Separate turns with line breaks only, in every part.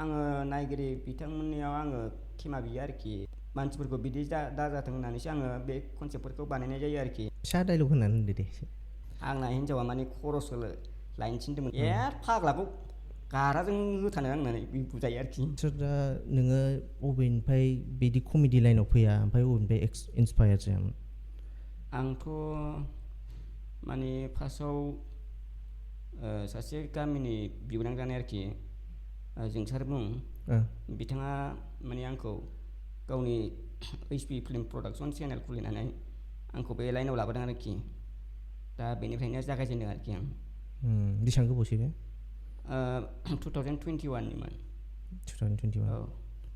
आङो नायगिरि बिथांमोननियाव आङो खेमा बियो आरोखि मानसिफोरखौ बिदि दाजाथों होननानैसो आङो बे कनसेप्टफोरखौ बानायनाय जायो आरोखि।
फिसा डाइलग होनानै होनदो दे।
आंना हिन्जावा माने खरसो लायनो थिनदोंमोन फाग्लाखौ गाराजों होथानो आंनानै बुजायो आरोखि।
दा नोङो बबेनिफ्राय बिदि कमेडि लाइनाव फैया ओमफ्राय बबेनिफ्राय इन्सपायार जायामोन?
आंथ' माने फार्स्टआव सासे गामिनि बिबोनां जानाय आरोखि जोंसार मुं बिथाङा माने आंखौ गावनि HP फिल्म प्रडाक्सन चेनेल खुलिनानै आंखौ बे लाइनाव लाबोदों आरोखि। दा बेनिफ्रायनो जागायजेनदों आरोखि आं।
बेसेबां गोबावसै बे?
2021 निमोन।
2021।
औ।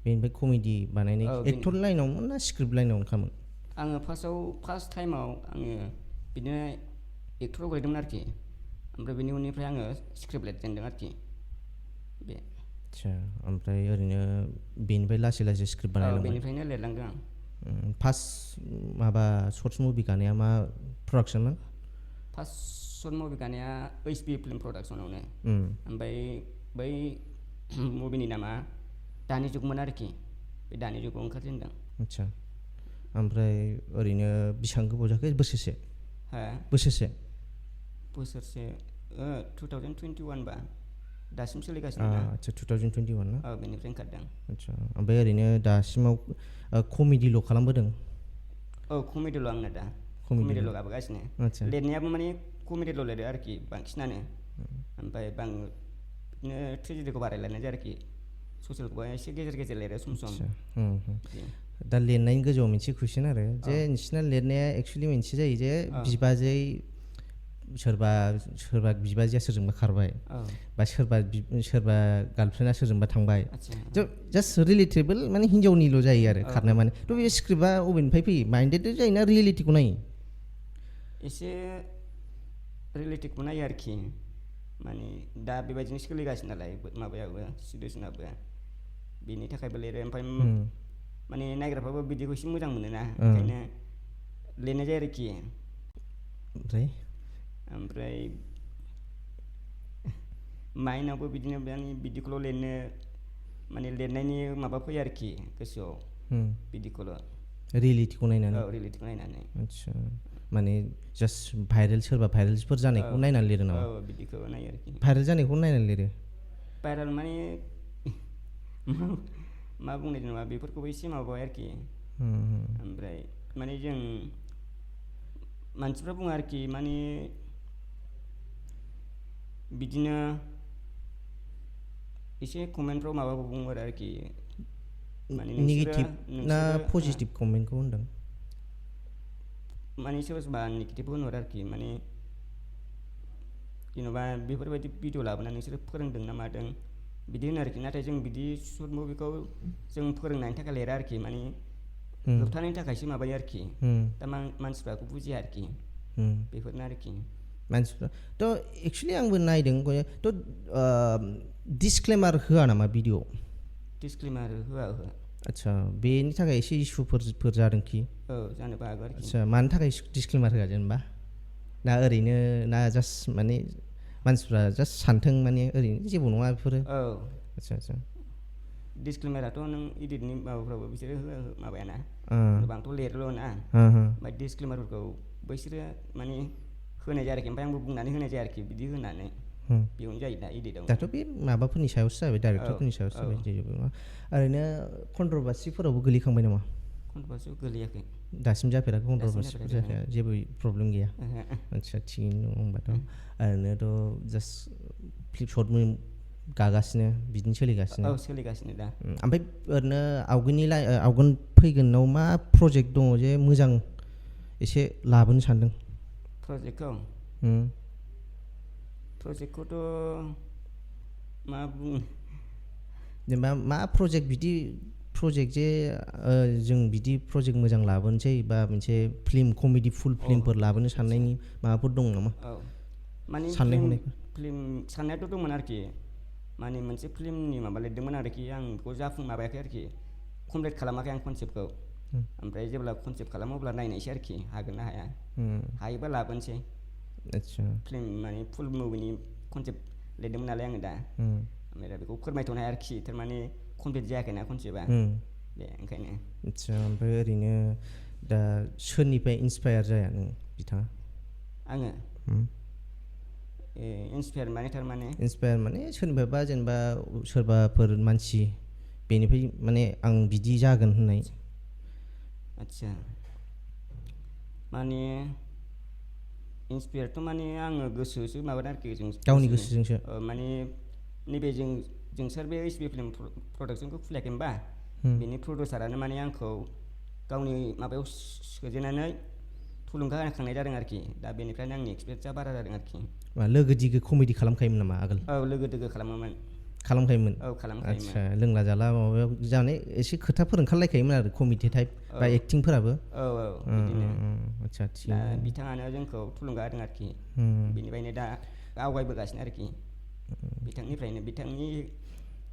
बेनिफ्राय कमेडि बानायनाय एक्टर लाइनावमोन ना स्क्रिप्ट लाइनावनोखामोन?
आङो फार्स्ट टाइमाव आङो बिदिनो एक्टराव गोलैदोंमोन आरोखि। ओमफ्राय बेनि उननिफ्राय आङो स्क्रिप्ट लिरजेनदों आरोखि बे।
आदसा ओमफ्राय ओरैनो बेनिफ्राय लासै लासै स्क्रिप्ट बानायलांबाय?
बेनिफ्रायनो लिरलांदों आं।
फार्स्ट माबा सर्टस मुभि गानाया मा प्रडाक्सनमोन?
फार्स्ट सर्ट मुभि गानाया HP फिल्म प्रडाक्सनावनो। ओमफ्राय बै मुभिनि नामा दानि जुगमोन आरोखि। बे दानि जुगाव ओंखारजेनदों।
आदसा ओमफ्राय ओरैनो बेसेबां गोबाव जाखो? बोसोरसे?
हा?
बोसोरसे
2021 बा दासिम सोलिगासिनो ना?
आदसा 2021 ना?
औ बेनिफ्राय ओंखारदों।
आदसा ओमफ्राय ओरैनो दासिमाव कमेडिल' खालामबोदों?
औ कमेडिल' आंना दा कमेडिल' गाबोगासिनो। लिरनायाबो माने कमेडिल' लिरो आरोखि बांसिनानो। ओमफ्राय बिदिनो ट्रेजेडिखौ बारा लिरनाय जाया आरोखि। ससियेलखौबो एसे गेजेर गेजेर लिरो सम सम।
दा लिरनायनि गोजौआव मोनसे कुइसन आरो जे नोंसिना लिरनाया एक्सुवेलि मोनसे जायो जे बिबाजै सोरबा बिबाजैया सोरजोंबा खारबाय बा सोरबा गार्लफ्रेन्डआ सोरजोंबा थांबाय, जास्ट रिलेटेबल माने हिन्जावनिल' जायो आरो खारनाया माने। थ' बे स्क्रिप्टआ बबेनिफ्राय फैयो? माइन्डेड जायोना रियेलिटिखौ नायो?
एसे रियेलिटिखौ नायो आरोखि। माने दा बेबायदिनो सोलिगासिनो नालाय माबायाबो सिटुवेसनाबो बेनि थाखायबो लिरो। ओमफ्राय माने नायग्राफ्राबो बिदिखौ एसे मोजां मोनोना ओंखायनो लिरनाय जायो आरोखि। ओमफ्राय माइन्डआवबो बिदिनो बिदिखौल' लिरनो माने लिरनायनि माबा फैयो आरोखि गोसोआव बिदिखौल'।
रियेलिटिखौ नायनानै?
औ रियेलिटिखौ नायनानै।
आदसा माने जास्ट सोरबा भाइरेलफोर जानायखौ नायनानै लिरो नामा?
औ बिदिखौ नायो आरोखि।
भाइरेल जानायखौ नायनानै लिरो?
भाइरेल माने मा बुंनो जेनेबा बेफोरखौबो एसे माबाबाय आरोखि। ओमफ्राय माने जों मानसिफ्रा बुङो आरोखि माने बिदिनो एसे कमेन्टफ्राव माबाबो बुङो आरोखि माने
नेगेटिभ ना पजिटिभ कमेन्टखौ होनदों?
माने सोरबा सोरबा नेगेटिभबो होनहरो आरोखि। माने जेन'बा बेफोरबायदि भिडिअ लाबोनानै नोंसोरो फोरोंदों ना मादों बिदि होनो आरोखि। नाथाय जों बिदि सर्ट मुभिखौ जों फोरोंनायनि थाखाय लिरा आरोखि। माने होबथानायनि थाखायसो माबायो आरोखि। दा मानसिफ्रा बेखौ बुजिया आरोखि। बेफोरनो आरोखि
मानसिफ्राथ' एक्सुवेलि आंबो नायदों थ' डिसक्लेमार होआ नामा भिडिअ'?
डिसक्लेमार होआ ओहो।
आदसा बेनि थाखाय एसे इसुफोर जादोंखि?
औ जानोबो हागौ आरोखि।
आदसा मानि थाखाय डिसक्लेमार होआ जेनेबा? ना ओरैनो ना जास्ट माने मानसिफ्रा जास्ट सानथों माने ओरैनो जेबो नङा बेफोरो?
औ
आदसा
डिसक्लेमाराथ' नों इडिटनि माबाफ्रावबो बिसोरो माबायाना आंथ' लिरोल' ना। ओमफ्राय डिसक्लेमारफोरखौ बैसोरो माने होनाय जाया आरोखि। ओमफ्राय आंबो बुंनानै होनाय जाया आरोखि बिदि होनानै। बेयावनो जायो दा इडिटआव।
दाथ' बे माबाफोरनि सायावसो जाबाय, डाइरेक्टरफोरनि सायावसो जाबाय जेबो नङा। ओरैनो कन्ट्रभार्सिफोरावबो गोलैखांबाय नामा?
कन्ट्रभार्सियाव गोलैयाखै।
दासिम जाफेराखै कन्ट्रभार्सिफोर जाफेरा? जेबो प्रब्लेम गैया? आदसा थिगैनो दं होनबाथ'। ओरैनोथ' जास्ट सर्ट गागासिनो बिदिनो सोलिगासिनो?
औ सोलिगासिनो दा।
ओमफ्राय ओरैनो आवगोन फैगोनाव मा प्रजेक्ट दङ जे मोजां एसे लाबोनो सानदों?
प्रजेक्टखौथ' मा बुंनो
जेनेबा मा प्रजेक्ट बिदि प्रजेक्ट जे जों बिदि प्रजेक्ट मोजां लाबोनोसै बा मोनसे फिल्म कमेडि फुल फिल्मफोर लाबोनो साननायनि माबाफोर दं नामा?
औ माने फिल्म साननायाथ' दंमोन आरोखि। माने मोनसे फिल्मनि माबा लिरदोंमोन आरोखि। आं बेखौ माबायाखै आरोखि, कमप्लिट खालामाखै आं कनसेप्टखौ। ओमफ्राय जेब्ला कनसेप्ट खालामो अब्ला नायनायसै आरोखि हागोन ना हाया। हायोबा लाबोनोसै।
आदसा
फिल्म माने फुल मुभिनि कनसेप्ट लिरदोंमोन नालाय आङो दा। ओमफ्राय दा बेखौ फोरमायथ'नो हाया आरोखि थारमाने कमप्लिट जायाखैना कनसेप्टआ बे ओंखायनो
आदसा ओमफ्राय ओरैनो दा सोरनिफ्राय इन्सपायार जाया नों बिथाङा
आङो इन्सपायार माने थारमाने
इन्सपायार माने सोरनिफ्रायबा जेनेबा सोरबाफोर मानसि बेनिफ्राय माने आं बिदि जागोन होननाय
आदसा माने इन्सपायारथ' माने आङो गोसोसो माबादों आरोखि जों
गावनि गोसोजोंसो
माने नैबे जों सोर बे एसबि फिल्म प्रडाक्सनखौ खुलियाखै होनबा बेनि प्रडिउसारानो माने आंखौ गावनि माबायाव सोजेननानै थुलुंगा होखांनाय जादों आरोखि दा बेनिफ्रायनो आंनि एक्सपिरियेन्सआ बारा जादों आरोखि
लोगो दिगो कमेडि खालामखायोमोन नामा आगोल
औ लोगो दोगो खालामोमोन
औ खालामखायोमोन आदसा लोंला जाला माबायाव जाने एसे खोथाफोर ओंखारलायखायोमन आरो कमेडि टाइप बा एक्टिंफोराबो
औ बिदिनो
आदसा
दा बिथाङानो जोंखौ थुलुंगा होदों आरोखि बेनिफ्रायनो दा आवगायबोगासिनो आरोखि बिथांनिफ्रायनो बिथांनि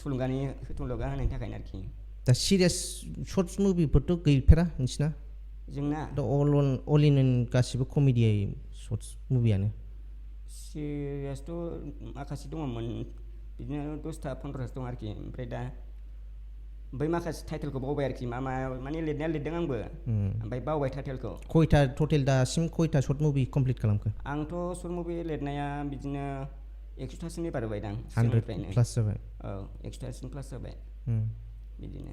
थुलुंगा होनायनि थाखायनो आरोखि
दा सिरियास सर्टस मुभिफोरथ' गैफेरा नोंसिना
जोंना
अल इन गासिबो कमेडि सर्टस मुभियानो
सिरियासथ' माखासे दङमोन बिदिनो 10टा 15टासो दं आरोखि ओमफ्राय दा बै माखासे टाइटेलखौ बावबाय आरोखि मा माने लिरनाया लिरदों आंबो ओमफ्य बावबाय टाइटेलखौ
खयथा टटेल दासिम खयथा सर्ट मुभि कमप्लिट खालामखो
आंथ' सर्ट मुभि लिरनाया बिदिनो 100टासिम बारबायदां
100 प्लास जाबाय
औ 100टासिम प्लास जाबाय बिदिनो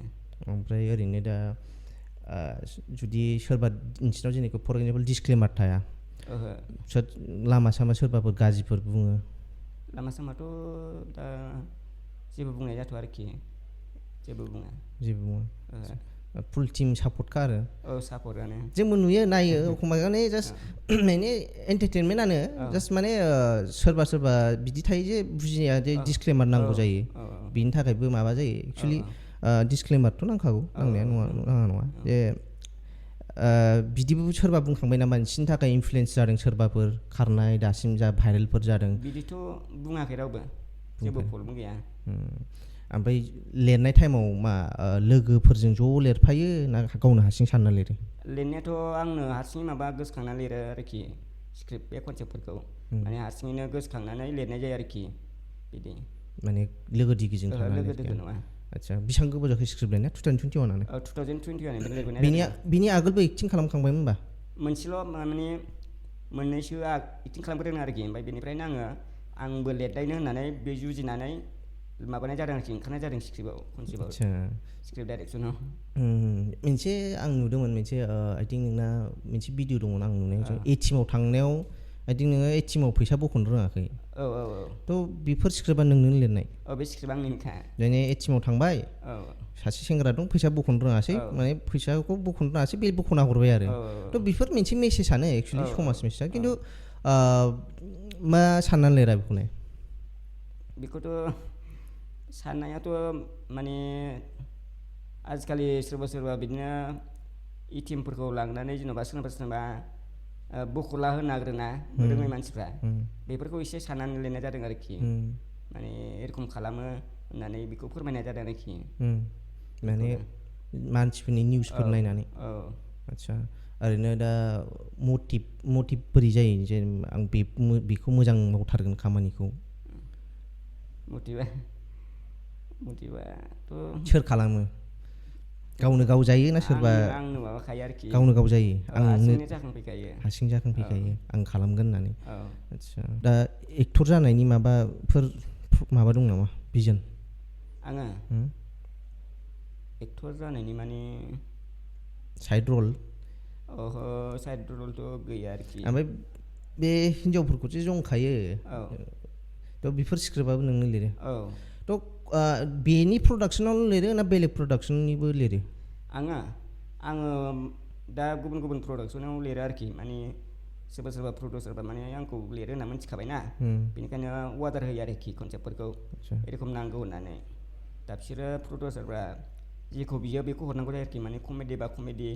ओमफ्राय ओरैनो दा जुदि सोरबा नोंसिनाव जेनेबा फर एग्जाम्पल डिसक्लेमार थाया लामा सामा सोरबाफोर गाज्रिफोर बुङो
लामा सामाथ' दा जेबो बुंनाय जाथ'आ आरोखि जेबो बुङा
फुल टिम सापर्टखा आरो
औ सापर्टआनो
जोंबो नुयो नायो एखमबा माने जास्ट माने एन्टारटेनमेन्टआनो जास्ट माने सोरबा बिदि थायो जे बुजिनाया जे डिसक्लेमार नांगौ जायो बिनि थाखायबो माबा जायो एक्सुवेलि डिसक्लेमारथ' नांखागौ नांनाया नङा जे बिदिबो सोरबा बुंखांबाय नामा नोंसिनि थाखाय इनफ्लुयेन्स जादों सोरबाफोर खारनाय दासिम जा भाइरेलफोर जादों
बिदिथ' बुङाखै रावबो जेबो प्रब्लेम गैया
ओमफ्राय लिरनाय टाइमाव मा लोगोफोरजों ज' लिरफायो ना गावनो हारसिं सानना लिरो
लिरनायाथ' आंनो हारसिङै माबा गोसोखांना लिरो आरोखि स्क्रिप्ट बे कनसेप्टफोरखौ माने हारसिङैनो गोसोखांनानै लिरनाय जायो आरोखि बिदि
माने लोगो दिगिजों
लोगो दोगो नङा
आदसा बेसेबां गोबाव जाखो स्क्रिप्ट लिरनाया 2021
2021
बिनि आगोलबो एक्टिं खालामखांबायमोन होनबा
मोनसेल' माने मोननैसो एक्टिं खालामग्रोदों आरोखि ओमफ्राय बेनिफ्रायनो आंबो लिरलायनो होननानै बे जुजिनानै माबानाय जादों आरोखि ओंखारनाय जादों स्क्रिप्टआव कनसेप्टआव स्क्रिप्ट डाइरेक्सनाव
मोनसे आं नुदोंमोन मोनसे आइ थिंक नोंना मोनसे भिडिअ दंमोन आं नुनायाव एटिएमाव थांनायाव आइ थिंक नोङो एटिएमाव फैसा बख'नो रोङाखै
औ
थ' बेफोर स्क्रिप्टआ नोंनो लिरनाय
बे स्क्रिप्टआ आंनिनोखा
माने एटिएमाव थांबाय सासे सेंग्रा दं फैसा बख'नो रोङासै माने फैसाखौ बख'नो रोङासै बे बख'ना हरबाय आरो थ' बेफोर मोनसे मेसेजआनो एक्सुवेलि समाज मेसेजआ खिन्थु मा साननानै लिरा बेखौलाय
बेखौथ' साननायाथ' माने आजिखालि सोरबा बिदिनो एटिएमफोरखौ लांनानै जेनेबा सोरनाबा बख'ला होनो नागिरोना रोङै मानसिफ्रा बेफोरखौ एसे साननानै लिरनाय जादों आरोखि माने एरखम खालामो होननानै बेखौ फोरमायनाय जादों आरोखि
माने मानसिफोरनि निउसफोर नायनानै आदसा ओरैनो दा मटिभ बोरै जायो जे आं बेखौ मोजां मावथारगोन खामानिखौ मटिभाथ' सोर खालामो गावनो गाव जायो ना सोरबा
आंनो माबाखायो आरोखि
गावनो गाव जायो
हारसिं जाखांफैखायो
आं खालामगोन होननानै आदसा दा एक्टर जानायनि माबाफोर माबा दं नामा भिजन
आङो एक्टर जानायनि माने
साइड रल
साइड रलथ' गैया आरोखि
ओमफ्राय बे हिनजावफोरखौसो जंखायो थ' बेफोर स्क्रिप्टआबो नोंनो लिरो थ' बेनि प्रडाक्सनाव लिरो ना बेलेग प्रडाक्सननिबो लिरो
आङो दा गुबुन प्रडाक्सनाव लिरो आरोखि माने सोरबा प्रडिउसारबा माने आंखौ लिरो होनना मिथिखाबायना बेनिखायनो अर्डार होयो आरोखि कनसेप्टफोरखौ एरखम नांगौ होननानै दा बिसोरो प्रडिउसारफ्रा जेखौ बियो बेखौ हरनांगौ जायो आरोखि माने कमेडि बा कमेडि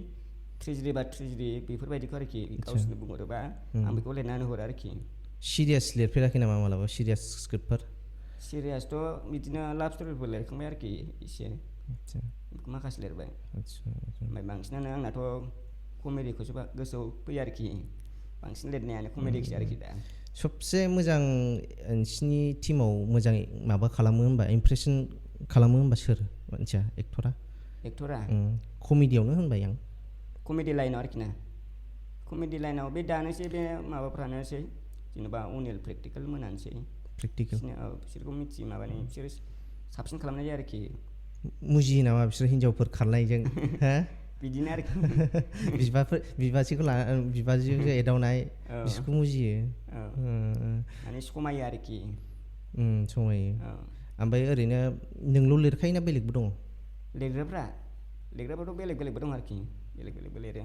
ट्रेजेडि बा ट्रेजेडि बेफोरबायदिखौ आरोखि गावसोरनो बुंहरोबा आं बेखौ लिरनानै हरो आरोखि
सिरियास लिरफेराखै नामा मालाबा सिरियास स्क्रिप्टफोर
सिरियासथ' बिदिनो लाभ स्ट'रिबो लिरखांबाय आरोखि एसे माखासे लिरबाय ओमफ्राय बांसिनानो आंनाथ' कमेडिखौसो गोसोआव फैयो आरोखि बांसिन लिरनायानो कमेडिखौसो आरोखि दा
सबसे मोजां नोंसिनि टिमाव मोजाङै माबा खालामो होनबा इमप्रेसन खालामो होनबा सोर मानसिया एक्टरा कमेडियावनो होनबाय आं
कमेडि लाइनाव आरोखि ना कमेडि लाइनाव बे दानोसै बे माबाफ्रानोसै जेनेबा अनिल प्रेक्टिकेल मोनानोसै
प्रेक्टिकेल
बिसोरखौ मिथि माबानि बिसोर साबसिन खालामनाय जायो आरोखि
मुजियो नामा बिसोर हिन्जावफोर खारनायजों हा
बिदिनो आरोखि
बिबाजैखौ एदावनाय बिसोरखौ मुजियो
माने समायो आरोखि
समायो ओमफ्राय ओरैनो नोंल' लिरखायोना बेलेगबो दङ
लिरग्राफ्राथ' बेलेगबो दं आरोखि बेलेगबो लिरो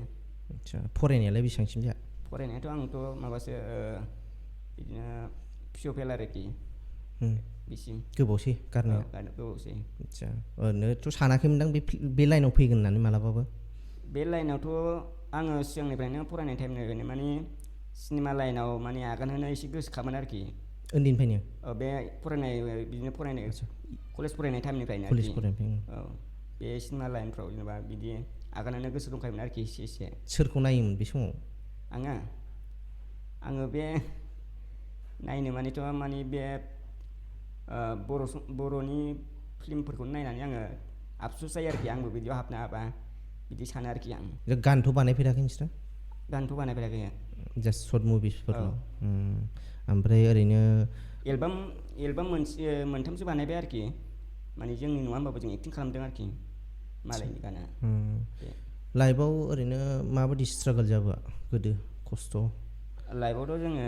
आदसा फरायनायालाय बेसेबांसिम जा
फरायनायाथ' आंथ' माबासो बिदिनो पिअफेल आरोखि बिसिम
गोबावसै गारनाया
गोबावसै
आदसा ओरैनोथ' सानाखैमोनदां बे लाइनाव फैगोन होननानै मालाबाबो
बे लाइनावथ' आङो सिगांनिफ्रायनो फरायनाय टाइमनिफ्रायनो माने सिनेमा लाइनाव माने आगान होनो एसे गोसोखामोन आरोखि
उन्दैनिफ्रायनो
बे बिदिनो फरायनाय कलेज फरायनाय टाइमनिफ्रायनो बे सिनेमा लाइनफ्राव जेनेबा बिदि आगान होनो गोसो दंखायोमोन आरोखि एसे
सोरखौ नायोमोन बे समाव
आङो बे नायनो माने बे बर'नि फिल्मफोरखौ नायनानै आङो आफसुस जायो आरोखि आंबो बिदियाव हाबनो हाबा बिदि सानो आरोखि आं
गानथ' बानायफेराखै नोंसोर
गानथ' बानायफेराखै
जास्ट सर्ट मुभिसफोरल' ओमफ्राय ओरैनो
एलबाम मोनथामसो बानायबाय आरोखि माने जोंनि नङा होमबाबो जों एक्टिं खालामदों आरोखि मालायनि गाना
लाइफआव ओरैनो माबायदि स्ट्रागोल जाबोआ गोदो खस्थ'
लाइफआवथ' जोङो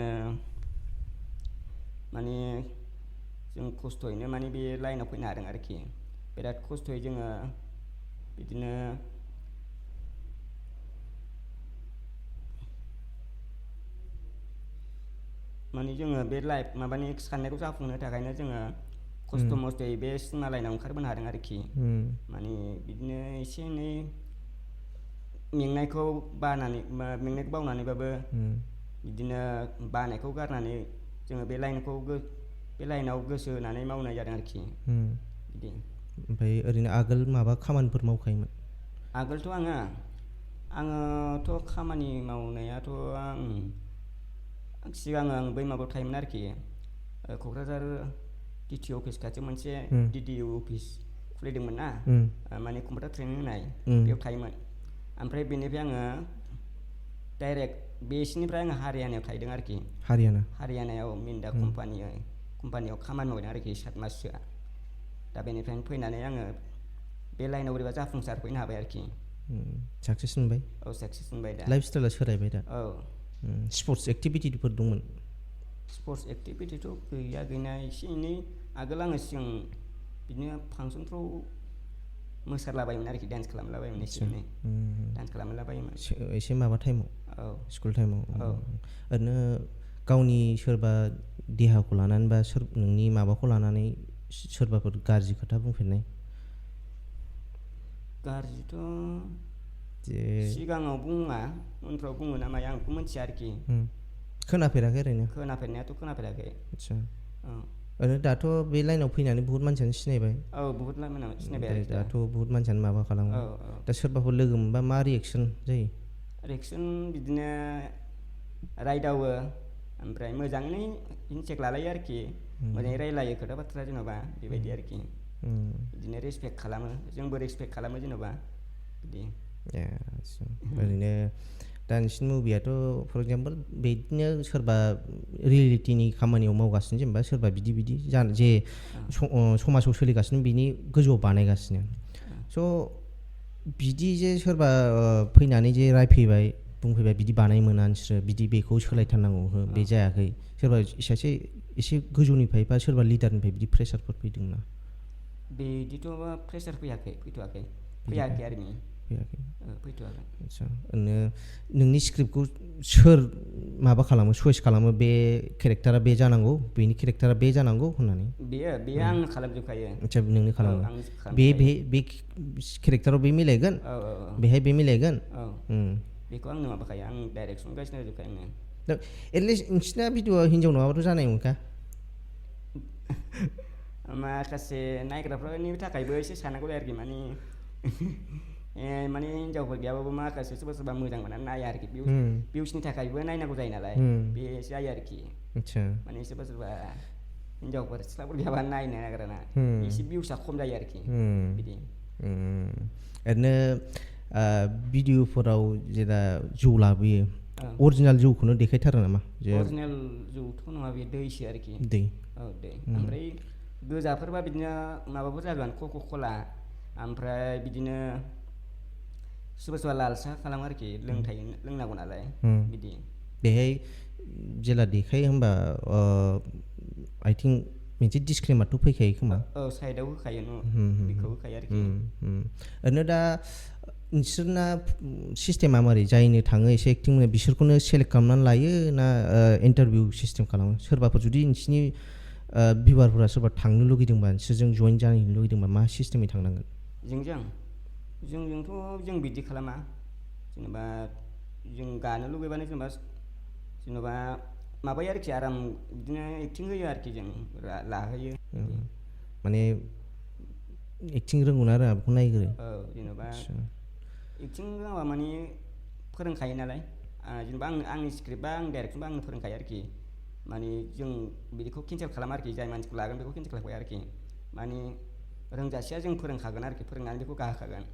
माने जों खस्थ'यैनो माने बे लाइनाव फैनो हादों आरोखि बिराद खस्थ'यै जोङो बिदिनो माने जोङो बे लाइफ माबानि साननायखौ जाफुंनो थाखायनो जोङो खस्थ' मस्थ'यै बे सिनेमा लाइनाव ओंखारबोनो हादों आरोखि माने बिदिनो एसे एनै मेंनायखौ बावनानैबाबो बिदिनो बानायखौ गारनानै जोङो बे लाइनाव गोसो होनानै मावनाय जादों आरोखि बिदि
ओमफ्राय ओरैनो आगोल माबा खामानिफोर मावखायोमोन
आगोलथ' आङोथ' खामानि मावनायाथ' सिगां आं बै माबायाव थायोमोन आरोखि क'क्राझार डिटि अफिस खाथियाव मोनसे डिटि अफिस खुलिदोंमोन ना माने कम्पिउटार ट्रेनिं होनाय बेयाव थायोमोन ओमफ्राय बेनिफ्राय आङो डाइरेक्ट बेसिनिफ्राय आङो हारियानायाव थाहैदों आरोखि हारियानायाव मिन्दा कम्पानियाव खामानि मावदों आरोखि 7 माससोआ दा बेनिफ्रायनो फैनानै आङो बे लाइनाव बोरैबा जाफुंसारफैनो हाबाय आरोखि
साक्सेस मोनबाय
साक्सेस मोनबाय दा
लाइफ स्टाइला सोलायबाय दा स्पर्ट्स एक्टिभिटिफोर दंमोन
स्पर्ट्स एक्टिभिटिथ' गैया गैनाया एसे एनै आगोल आङो सिगां बिदिनो फांसनफ्राव मोसालाबायोमोन आरोखि डान्स खालामलाबायोमोन एसे एनै डान्स खालामलाबायोमोन
एसे माबा टाइमाव स्कुल टाइमाव ओरैनो गावनि सोरबा देहाखौ लानानै बा नोंनि माबाखौ लानानै सोरबाफोर गाज्रि खोथा बुंफेरनाय
गाज्रिथ' सिगाङाव बुङा उनफ्राव बुङो ना माया आं बेखौ मिथिया आरोखि
खोनाफेराखै ओरैनो
खोनाफेरनायाथ' खोनाफेराखै
आदसा ओरैनो दाथ' बे लाइनाव फैनानै बुहुत मानसियानो सिनायबाय
बुहुत मानसियानो सिनायबाय
दाथ' बुहुत मानसियानो माबा खालामो दा सोरबाफोर लोगो मोनबा मा रिएक्सन जायो
रिएक्सन बिदिनो रायदावो ओमफ्राय मोजाङै इनसेक लालायो आरोखि मोजाङै रायलायो खोथा बाथ्रा जेन'बा बेबायदि आरोखि बिदिनो रेसपेक्ट खालामो जोंबो रेसपेक्ट खालामो जेन'बा बिदि
ओरैनो दा नोंसिनि मुभियाथ' फर एग्जाम्पल बिदिनो सोरबा रियेलिटिनि खामानियाव मावगासिनो जेनेबा सोरबा बिदि जे समाजाव सोलिगासिनो बिनि गोजौआव बानायगासिनो स' बिदि जे सोरबा फैनानै जे रायफैबाय बुंफैबाय बिदि बानाय मोना नोंसोरो बिदि बेखौ सोलायथारनांगौ बे जायाखै सोरबा एसे गोजौनिफ्राय बा सोरबा लिडारनिफ्राय बिदि प्रेसारफोर फैदोंना
बिदिथ' प्रेसार फैथ'वाखै आरो फैथ'वाखै
आदसा नोंनि स्क्रिप्टखौ सोर माबा खालामो चयस खालामो बे केरेक्टारा बे जानांगौ बेनि केरेक्टारा बे जानांगौ होननानै
बेयो आंनो खालामजोबखायो
आदसा नोंनो खालामो बे केरेक्टाराव बे मिलायगोन बेहाय बे मिलायगोन
बेखौ आंनो माबाखायो आं डाइरेक्सन गासिनो होजोबखायो आङो
दा एटलिस्ट नोंसिना भिडिअ'आ हिन्जाव नङाबाथ' जानाय नङा
माखासे नायग्राफोरनि थाखायबो एसे साननांगौ जायो आरोखि माने हिन्जावफोर गैयाबाबो माखासे सोरबा मोजां मोननानै नाया आरोखि भिउसनि थाखायबो नायनांगौ जायो नालाय बे जायो आरोखि
आदसा
माने सोरबा सोरबा हिनजावफोर सिख्लाफोर गैयाबा नायनो नागिरा ना एसे भिउसा खम जायो आरोखि बिदि
ओरैनो भिडिअफोराव जेला जौ लाबोयो अरिजिनेल जौखौनो देखायथारो नामा
अरिजिनेल जौथ' नङा बे दैसो आरोखि
दै
दै ओमफ्राय गोजाफोरबा बिदिनो माबाफोर जागोन कक' कला ओमफ्राय बिदिनो सोरबा सोरबा लाल साहा खालामो आरोखि लोंनांगौ नालाय बिदि
बेहाय जेला देखायो होमबा आइ थिंक मोनसे डिसक्लेमारथ' फैखायो खोमा
साइडआव होखायो बेखौ होखायो आरोखि
ओरैनो दा नोंसोरना सिस्टेमा मारै जायनो थाङो एसे एक्टिं बिसोरखौनो सेलेक्ट खालामनानै लायो ना इन्टारभिउ सिस्टेम खालामो सोरबाफोर जुदि नोंसिनि भिउवारफोरा सोरबा थांनो लुगैदोंबा नोंसोरजों जइन जानो लुगैदोंबा मा सिस्टेमै थांनांगोन
जोंजोंथ' जों बिदि खालामा जेनेबा जों गानो लुगैबानो जेनेबा माबायो आरोखि आराम बिदिनो एक्टिं होयो आरोखि जों लाहोयो
माने एक्टिं रोंगौ ना रोङा बेखौ नायग्रो
जेनेबा एक्टिं रोङाबा माने फोरोंखायो नालाय जेनेबा आंनि स्क्रिप्टबा आं डाइरेक्टबा आंनो फोरोंखायो आरोखि माने जों बिदिखौ केन्सेल खालामा आरोखि जाय मानसिखौ लागोन बेखौ केन्सेल खालामखायो आरोखि माने रोंजासेया जों फोरोंखागोन आरोखि फोरोंनानै बेखौ गाहोखागोन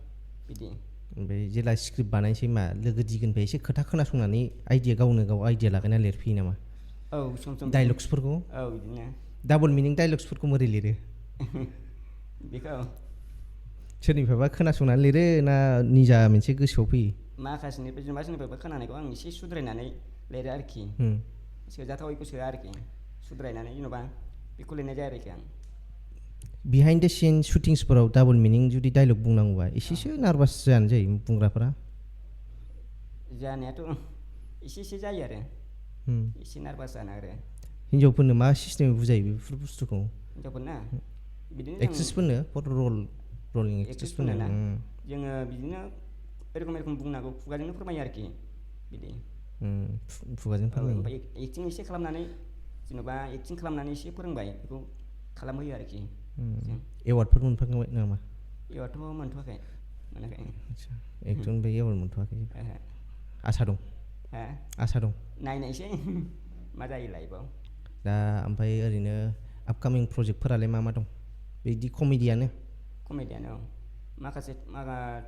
बिदि
ओमफ्राय जेला स्क्रिप्ट बानायनोसै मा लोगो दिगोनिफ्राय एसे खोथा खोनासंनानै आइडिया गावनो गाव आइडिया लागायना लिरफैयो नामा
सम सम
डाइलग्सफोरखौ
बिदिनो
डाबल मिनिं डाइलग्सफोरखौ मोरै लिरो
बेखौ
सोरनिफ्रायबा खोनासंनानै लिरो ना निजा मोनसे गोसोआव फैयो
माखासेनिफ्राय जेनेबा सोरनिफ्रायबा खोनानायखौ आं एसे सुद्रायनानै लिरो आरोखि सोजाथावैखौ सोआ आरोखि सुद्रायनानै जेनेबा बेखौ लिरनाय जायो आरोखि आं
बिहाइन्ड द सिन शुटिंसफोराव डाबल मिनिं जुदि डाइलग बुंनांगौबा एसेसो नार्भास जानो जायो बुंग्राफोरा
जानायाथ' एसे जायो आरो एसे नार्भास जानो आरो
हिन्जावफोरनो मा सिस्टेमै बुजायो बेफोर बुस्थुखौ
हिन्जावफोरना बिदिनो
एक्ट्रेसफोरनो रलिं एक्ट्रेसफोरनो
जोङो बिदिनो एरखम बुंनांगौ खुगाजोंनो फोरमायो आरोखि बिदि
खुगाजों फोरमायो
ओमफ्राय एक्टिं एसे खालामनानै जेनेबा एक्टिं खालामनानै एसे फोरोंबाय बेखौ खालामहोयो आरोखि
एवार्डफोर मोनफांबाय नामा
एवार्डथ' मोनथ'वाखै मोनाखै
एक्टरनिफ्राय एवार्ड मोनथ'वाखै आसा दं आसा दं
नायनायसै मा जायो लाइफआव
दा ओमफ्राय ओरैनो आपकामिं प्रजेक्टफोरालाय मा दं बिदि कमेडियानो
माखासे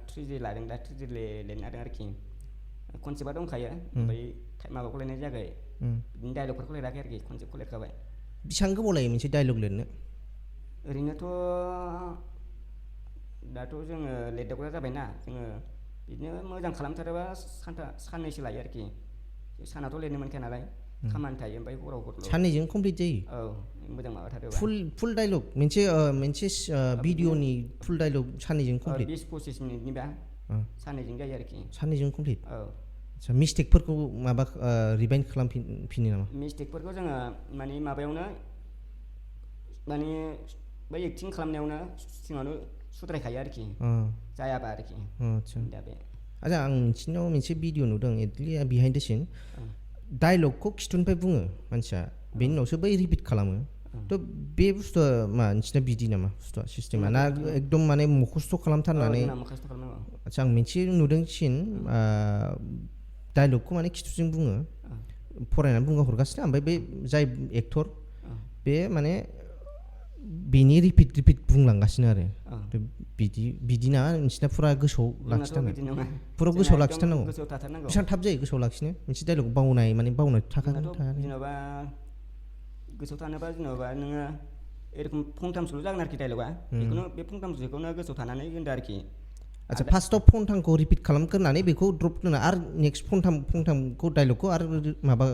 ट्रेजेडि लादों दा ट्रेजेडि लिरनो हादों आरोखि कनसेप्टआ दंखायो ओमफ्राय माबाखौ लिरनाय जायाखै बिदिनो डाइलगफोरखौ लिराखै आरोखि कनसेप्टखौ लिरखाबाय
बेसेबां गोबाव लायो मोनसे डाइलग लिरनो
ओरैनोथ' दाथ' जोङो लिरदावग्रा जाबायना जोङो बिदिनो मोजां खालामथारोबा साननैसो लायो आरोखि सानावथ' लिरनो मोनखाया नालाय खामानि थायो ओमफ्राय हराव
साननैजों कमप्लिट जायो
मोजां माबाथारोबा
फुल डाइलग मोनसे भिडिअनि फुल डाइलग साननैजों कमप्लिट
20-25 मिनिटनिबा साननैजों जायो आरोखि
साननैजों कमप्लिट आदसा मिस्टेकफोरखौ माबा रिभाइन्ड खालामफिनो नामा
मिस्टेकफोरखौ जोङो माने माबायावनो माने बै एक्टिं खालामनायावनो सिगाङावनो सुद्रायखायो आरोखि जायाबा आरोखि दा बे
आच्छा आं नोंसिनाव मोनसे भिडिअ नुदों एटलि बिहाइन्ड द सिन डाइलगखौ खिथुनिफ्राय बुङो मानसिया बेनि उनावसो बै रिपिट खालामो थ' बे बुस्थुआ मा नोंसिना बिदि नामा बुस्थुआ सिस्टेमा ना एकदम माने मखस्थ' खालामथारनानै आच्छा आं मोनसे नुदों सिन डाइलगखौ माने खिथुजों बुङो फरायनानै बुंगा हरगासिनो ओमफ्राय बे जाय एक्टर बे माने बेनि रिपिट बुंलांगासिनो आरो बिदिना नोंसिना फुरा गोसोआव लाखिथारनांगौ फुरा गोसोआव लाखिथारनांगौ बेसेबां थाब जायो गोसोआव लाखिनो मोनसे डाइलग बावनाय थाखागोन
जेनेबा गोसोआव थानोबा जेनेबा नोङो एरखम फंथामसोल' जागोन आरोखि डाइलगा बेखौनो बे फंथामसोखौनो गोसोआव थानानै होनदो आरोखि
आच्छा फार्स्टआव फंथामखौ रिपिट खालामग्रोनानै बेखौ ड्रप दोनो आरो नेक्स्ट फंथामखौ डाइलगखौ आरो माबा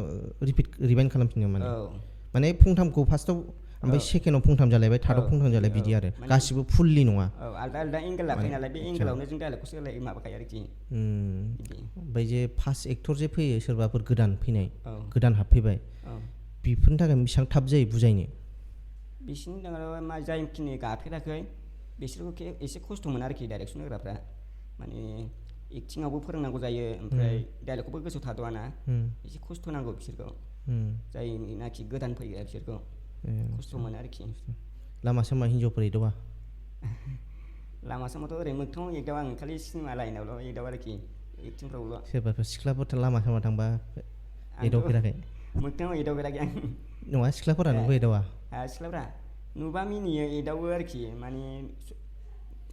रिभाइन्ड खालामफिनो माने फंथामखौ फार्स्टआव ओमफ्राय सेकेन्डआव फंथाम जालायबाय थार्डआव फंथाम जालाय बिदि आरो गासिबो फुल्लि नङा
आलदा एंगेल लाखायो नालाय बे एंगेलावनो जों डाइलगखौ सोलाय माबाखायो आरोखि
ओमफ्राय जे फार्स्ट एक्टर जे फैयो सोरबाफोर गोदान फैनाय गोदान हाबफैबाय बेफोरनि थाखाय बेसेबां थाब जायो बुजायनो
बिसोरनि थाखाय जायखिनि गाफेराखै बिसोरखौ एसे खस्थ' मोनो आरोखि डाइरेक्सन होग्राफ्रा माने एक्टिंआवबो फोरोंनांगौ जायो ओमफ्राय डाइलगखौबो गोसोआव थाद'आना एसे खस्थ' नांगौ बिसोरखौ जायनाखि गोदान फैयो बिसोरखौ खस्थ' मोनो आरोखि
लामा सामा हिन्जावफोर एदावा
लामा सामाथ' ओरै मोगथाङाव एदावा आं खालि सिनेमा लाइनावल' एदावा आरोखि एक्टिंफ्रावल'
सोरबाफोर सिख्लाफोर लामा सामा थांबा एदावफेराखै
मोगथाङाव एदावफेराखै आं
नङा सिख्लाफोरा नुबो एदावा
सिख्लाफ्रा नुबा मिनियो एदावो आरोखि माने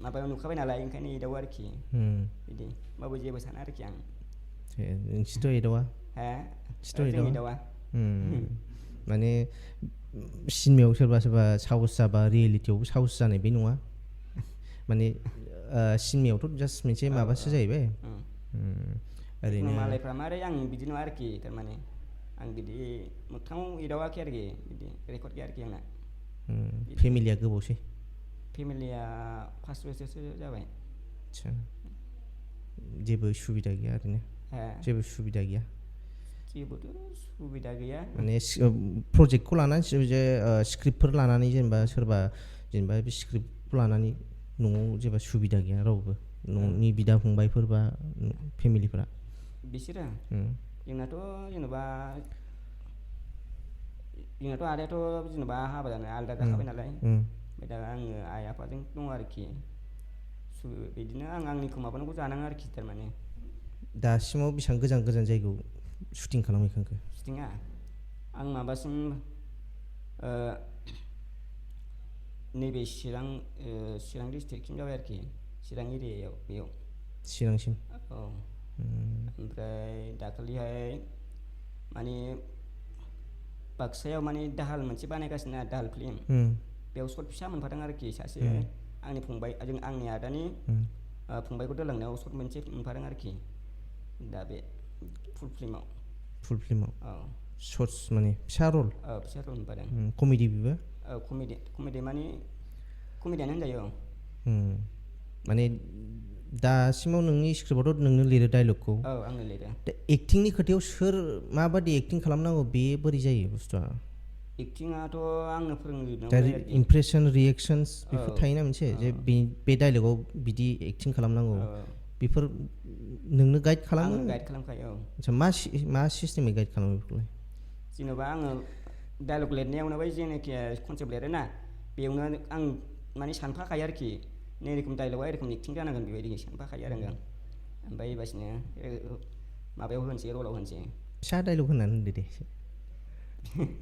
माबायाव नुखाबाय नालाय ओंखायनो एदावो आरोखि बिदि होमबाबो जेबो साना आरोखि आं
नोंसोरथ' एदावा
जों एदावा
माने सिनेमायाव सोरबा सोरबा साहस जाबा रियेलिटियावबो साहस जानाय बे नङा माने सिनेमायावथ' जास्ट मोनसे माबासो जाहैबाय ओरैनो
मालायफ्रा मारै आं बिदि नङा आरोखि थारमाने आं बिदि मोगथाङाव एदावाखै आरोखि बिदि रेकर्ड गैया आरोखि आंना
फेमिलिया गोबावसै
फेमिलिया 5 बोसोरसो जाबाय
आच्छा जेबो सुबिदा गैया ओरैनो जेबो सुबिदा गैया
जेबोथ' सुबिदा गैया
माने प्रजेक्टखौ लानानै जे स्क्रिप्टफोर लानानै जेनेबा सोरबा जेनेबा बे स्क्रिप्टखौ लानानै न'आव जेबो सुबिदा गैया रावबो न'नि बिदा फंबायफोर बा फेमिलिफोरा
बिसोरो जोंनाथ' जेनेबा आदायाथ' जेनेबा हाबा जानाय आलादा जाखाबाय नालाय ओमफ्राय दा आङो आइ आफाजों दङ आरोखि बिदिनो आं आंनिखौ माबानांगौ जानाङो आरोखि थारमाने
दासिमाव बेसेबां गोजान गोजान जायगायाव शुटिं खालामहैखांखो
शुटिङा आं माबासिम नैबे चिरां डिस्ट्रिक्टसिम जाबाय आरोखि चिरां एरियायाव बेयाव
चिरांसिम
औ ओमफ्राय दाखालिहाय माने बाक्सायाव माने दाहाल मोनसे बानायगासिनो दाहाल फिल्म बेयाव सर्ट फिसा मोनफादों आरोखि सासे आंनि फंबाय आंनि आदानि फंबायखौ दोनलांनायाव सर्ट मोनसे मोनफादों आरोखि दा बे फुल फिल्माव औ
सर्ट्स माने फिसा रल
मोनफादों
कमेडि बेबो
कमेडि माने कमेडियानो होनजायो
माने दासिमाव नोंनि स्क्रिप्टआवथ' नोंनो लिरो डायलगखौ
औ आंनो लिरो
दा एक्टिंनि खोथायाव सोर माबादि एक्टिं खालामनांगौ बे बोरै जायो बुस्थुआ
एक्टिंआथ' आंनो फोरोंजोबनांगौ
दा
जायो आरोखि
इमप्रेसन रिएक्सन्स बेफोर थायोना मोनसे जे बे डायलगाव बिदि एक्टिं खालामनांगौ बेफोर नोंनो गाइड खालामो
गाइड खालामखायो
आच्छा मा सिस्टेमै गाइड खालामो बेफोरखौलाय
जेनेबा आङो डायलग लिरनायावनो बै जेनाखि कनसेप्ट लिरोना बेयावनो आं माने सानफाखायो आरोखि नै रोखोम डायलगा एरखम एक्टिं जानांगोन बेबायदि सानफाखायो आरो आं ओमफ्राय बासिनो माबायाव होनोसै रलाव होनोसै
फिसा डायलग होननानै होनदो दे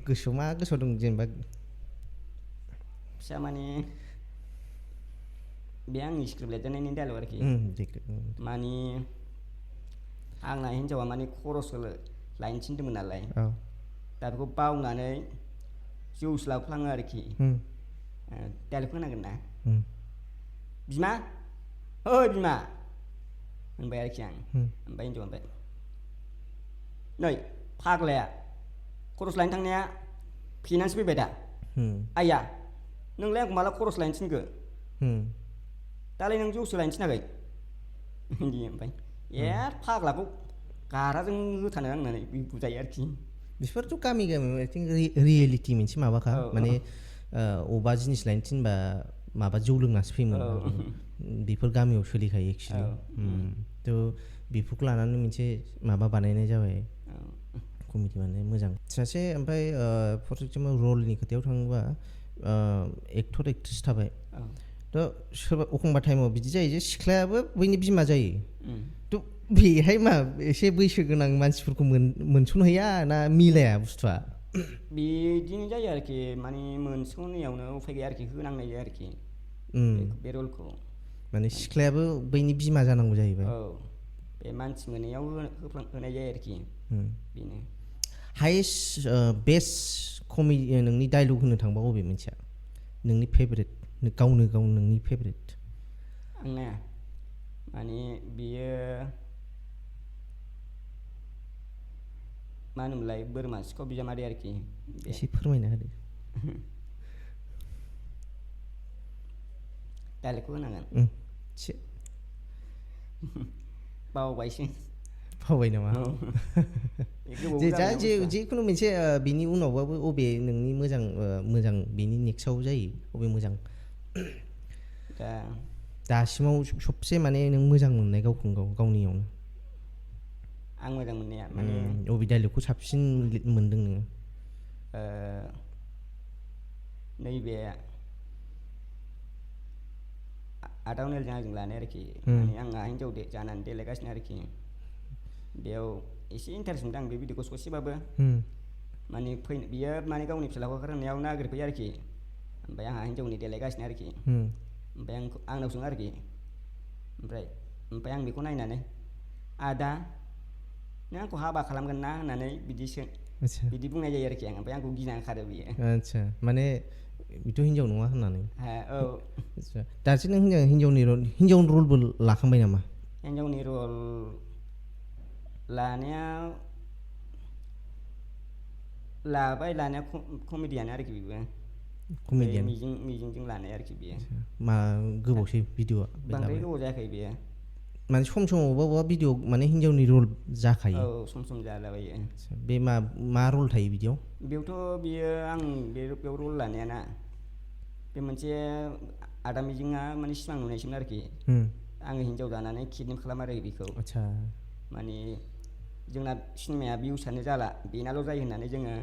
गोसोआव दं जेनेबा
फिसा माने बे आंनि स्क्रिप्ट लिरजेननायनि डायलग आरोखि माने आंना हिन्जावा माने खरसो लायनो थिनदोंमोन नालाय दा बेखौ बावनानै जौसो लाबोफ्लाङो आरोखि डायलग होनांगोन ना बिमा ओइ बिमा होनबाय आरोखि आं ओमफ्राय हिन्जावा ओमफ्राय नै फाग्लाया खरस लायनो थांनाया फेनानैसो फैबाय दा आइया नोंलाय आंखौ माला खरस लायनो थिनखो दालाय नों जौसो लायनो थिनाखै बिदि ओमफ्राय फाग्लाखौ गाराजों होथानो आंनानै बुजायो आरोखि
बेफोरथ' गामि रियेलिटि मोनसे माबाखा माने अबेबा जिनिस लायनो थिनबा माबा जौ लोंनासो फैयोमोन बेफोर गामियाव सोलिखायो एक्सुवेलि थ' बेफोरखौ लानानै मोनसे माबा बानायनाय जाबाय कमेडि बानायनाय मोजां सासे ओमफ्राय फर एक्जाम्पल रलनि खोथायाव थाङोबा एक्टर एक्ट्रेस थाबाय थ' सोरबा एखमबा टाइमाव बिदि जायो जे सिख्लायाबो बैनि बिमा जायो थ' बेहाय मा एसे बैसो गोनां मानसिफोरखौ मोनसनहैया ना मिलाया बुस्थुआ
बिदिनो जायो आरोखि माने मोनस'नैयावनो उफाय गैया आरोखि होनांनाय जायो आरोखि बे रलखौ
माने सिख्लायाबो बैनि बिमा जानांगौ जाहैबाय
औ बे मानसि मोनैयाव होनाय जायो आरोखि बेनो
हाइस्ट बेस्ट कमेडि नोंनि डायलग होनो थांबा बबे मोनसेया नोंनि फेभरेट गावनो नोंनि फेभरेट
आंना माने बियो मा होनोमोनलाय बोरमा सिखाव बिजामादै आरोखि
एसे फोरमायना होदो
डायलगखौ होनांगोन बावबाय नामा
जिखुनु मोनसे बिनि उनावबाबो अबे नोंनि मोजां बिनि नेक्स्टआव जायो अबे मोजां दासिमाव सबसे माने नों मोजां मोननाय गावनियावनो
आं मोजां मोननाया माने
अबे डायलगखौ साबसिन मोनदों नोङो
नैबे आदा अनिलजों आंजों लानाय आरोखि माने आंहा हिन्जाव जानानै देलायगासिनो आरोखि बेयाव एसे इन्टारेस्ट मोनदों आं बे भिडिअखौ ससेबाबो माने बियो माने गावनि फिसालाखौ ओंखारहोनायाव नागिरफैयो आरोखि ओमफ्राय आंहा हिन्जावनि देलायगासिनो आरोखि ओमफ्राय आंनाव सोङो आरोखि ओमफ्राय आं बेखौ नायनानै आदा नों आंखौ हाबा खालामगोन ना होननानै बिदि बुंनाय जायो आरोखि आं ओमफ्राय आंखौ गिना खारो बियो
आदसा माने बेथ' हिन्जाव नङा होननानै
औ
दासो नों हिन्जावनि रलबो लाखांबाय नामा
हिन्जावनि रल लानाया कमेडियानो आरोखि बेबो
कमेडियान
मिजिंजों लानाय आरोखि बेयो
मा गोबावसै भिडिअआ
बांद्राय गोबाव जायाखै बेयो
माने सम अबेबा भिडिअ माने हिन्जावनि रल जाखायो
औ सम जालाबायो
बे मा रल थायो बिदियाव
बेयावथ' बियो आं बेयाव रल लानाया ना बे मोनसे आदा मिजिङा माने सिमां नुनायसोमोन आरोखि आङो हिन्जाव जानानै किडनेप खालामो आरो बेखौ
आदसा
माने जोंना सिनेमाया भिउसानो जाला बेनाल' जायो होननानै जोङो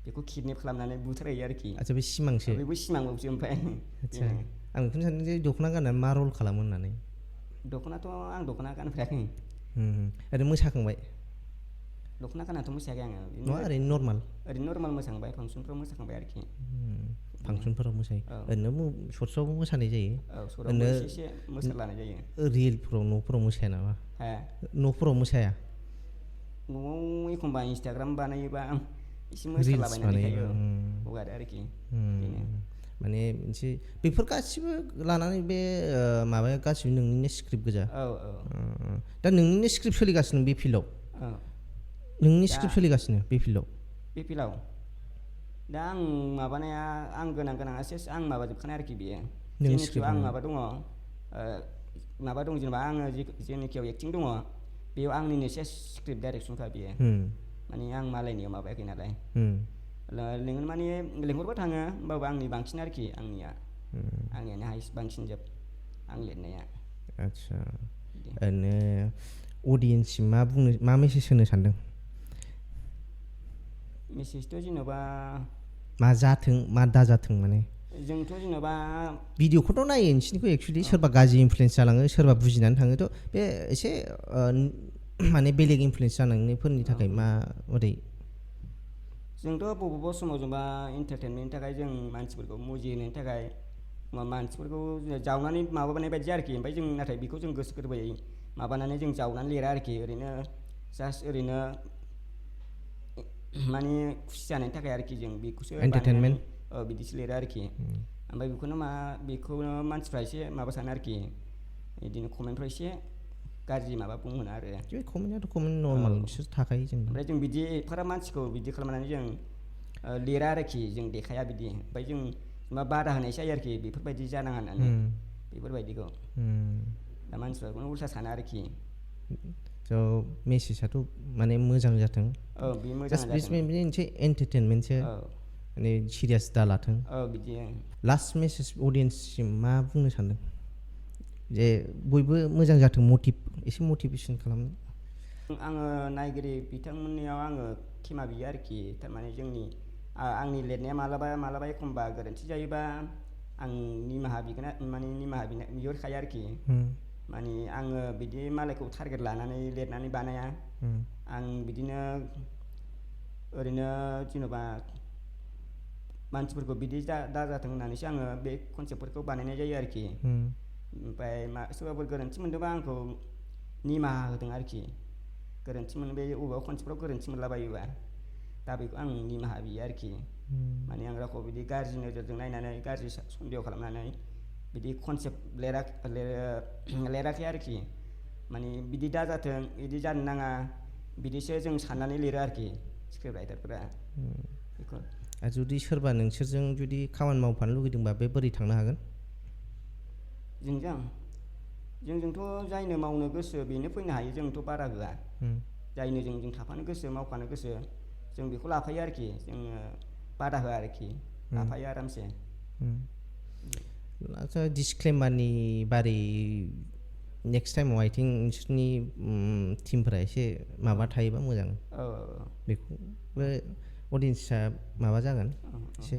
बेखौ किडनेप खालामनानै बुथारहैयो आरोखि
आदसा बे सिमांसो
बेबो सिमांबावसो ओमफ्राय
आदसा आं बेखौनो सानदों जे दख'ना गाननानै मा रल खालामो होननानै
दख'नाथ' आं दख'ना गानफेराखै
ओरैनो मोसाखांबाय
दख'ना गाननाथ' मोसायाखै आङो
नङा ओरैनो
नर्माल मोसाखांबाय फांसनफ्राव मोसाखांबाय आरोखि
फांसनफोराव मोसायो ओरैनो सर्टसआवबो मोसानाय जायो
ओरैनो एसे मोसालानाय जायो
रियेलफोराव न'फोराव मोसाया नामा न'फोराव मोसाया
न'आव एखमबा इन्सटाग्राम बानायोबा आं एसे मोसालाबायनानै देखायो हगारो आरोखि
माने मोनसे बेफोर गासिबो लानानै बे माबाया गासिबो नोंनिनो स्क्रिप्ट गोजा दा नोंनिनो स्क्रिप्ट सोलिगासिनो बे फिल्डआव नोंनि स्क्रिप्ट सोलिगासिनो बे फिल्डआव
दा आं माबानाया आं गोनाङासो आं माबाजोबखानाय आरोखि बेयो
स्क्रिप्ट
आं माबा दं जेनेबा आङो जेनिखियाव एक्टिं दङ बेयाव आंनिनो एसे स्क्रिप्ट डाइरेक्सनखा बेयो माने आं मालायनियाव माबायाखै नालाय लिंहर माने लिंहरबा थाङो होमबाबो आंनि बांसिन आरोखि आंनियानो हाइस बांसिन जोब आं लिरनाया
आदसा ओरैनो अडियेन्ससिम मा मेसेज होनो सानदों
मेसेजथ' जेन'बा
मा जाथों मा दाजाथों माने
जोंथ' जेन'बा
भिडिअखौथ' नायो नोंसिनिखौ एक्सुवेलि सोरबा गाज्रि इनफ्लुयेन्स जालाङो सोरबा बुजिनानै थाङोथ' बे एसे माने बेलेग इनफ्लुयेन्स जानायफोरनि थाखाय माबोरै
जोंथ' बबेबा समाव जेनेबा एन्टारटेनमेन्टनि थाखाय जों मानसिफोरखौ मुजिहोनो थाखाय मानसिफोरखौ जावनानै माबानाय बायदि आरोखि ओमफ्राय जों नाथाय बेखौ जों गोसो गोरबोयै माबानानै जों जावनानै लिरा आरोखि ओरैनो जास्ट ओरैनो माने खुसि जानायनि थाखाय आरोखि जों बेखौसो
एन्टारटेनमेन्ट
बिदिसो लिरो आरोखि ओमफ्राय बेखौनो मानसिफ्रा एसे माबा सानो आरोखि बिदिनो कमेन्टफ्राव एसे गाज्रि माबा बुङो आरो
कमेन्टआथ' कमेन्ट नर्माल बिसोर थाखायो जेनेबा
ओमफ्राय जों बिदि एफाराब मानसिखौ बिदि खालामनानै जों लिरा आरोखि जों देखाया बिदि ओमफ्राय जों जेनेबा बादा होनायसो जायो आरोखि बेफोरबायदि जानाङा होननानै बेफोरबायदिखौ दा मानसिफ्रा उल्था साना आरोखि
स' मेसेजआथ' माने मोजां जाथों
बे मोजां जाथों
मोनसे एन्टारटेनमेन्टसो माने सिरियास दालाथों
बिदि
लास्ट मेसेज अडियेन्ससिम मा बुंनो सानदों जे बयबो मोजां जाथों एसे मटिभेसन खालामनो
आङो नायगिरि बिथांमोननियाव आङो खेमा बियो आरोखि थारमाने आंनि लिरनाया मालाबा एखमबा गोरोन्थि जायोबा आं निमाहा बिहरखायो आरोखि माने आङो बिदि मालायखौ टारगेट लानानै लिरनानै बानाया आं बिदिनो ओरैनो जेन'बा मानसिफोरखौ बिदि दाजाथों होननानैसो आङो बे कनसेप्टफोरखौ बानायनाय जायो आरोखि ओमफ्राय सोरबाफोर गोरोन्थि मोनदोंबा आंखौ निमाहा होदों आरोखि गोरोन्थि बे बबेबा कनसेप्टफ्राव गोरोन्थि मोनलाबायोबा दा बेखौ आं निमाहा बियो आरोखि माने आं रावखौ बिदि गाज्रि नोजोरजों नायनानै गाज्रि सन्देह खालामनानै बिदि कनसेप्ट लिराखै आरोखि माने बिदि दाजाथों बिदि जानो नाङा बिदिसो जों साननानै लिरो आरोखि स्क्रिप्ट राइटारफोरा बेखौ
जुदि सोरबा नोंसोरजों जुदि खामानि मावफानो लुगैदोंबा बे बोरै थांनो हागोन
जोंजोंथ' जायनो मावनो गोसो बेनो फैनो हायो जोंथ' बारा होआ जायनो जों थाफानो गोसो मावफानो गोसो जों बेखौ लाफायो आरोखि जोङो बादा होआ आरोखि लाफायो आरामसे
आच्चा डिसक्लेमारनि बारै नेक्स्ट टाइमाव आइ थिंक नोंसोरनि टिमफोरा एसे माबा थायोबा मोजां बेखौबो अडियेन्सआ माबा जागोन एसे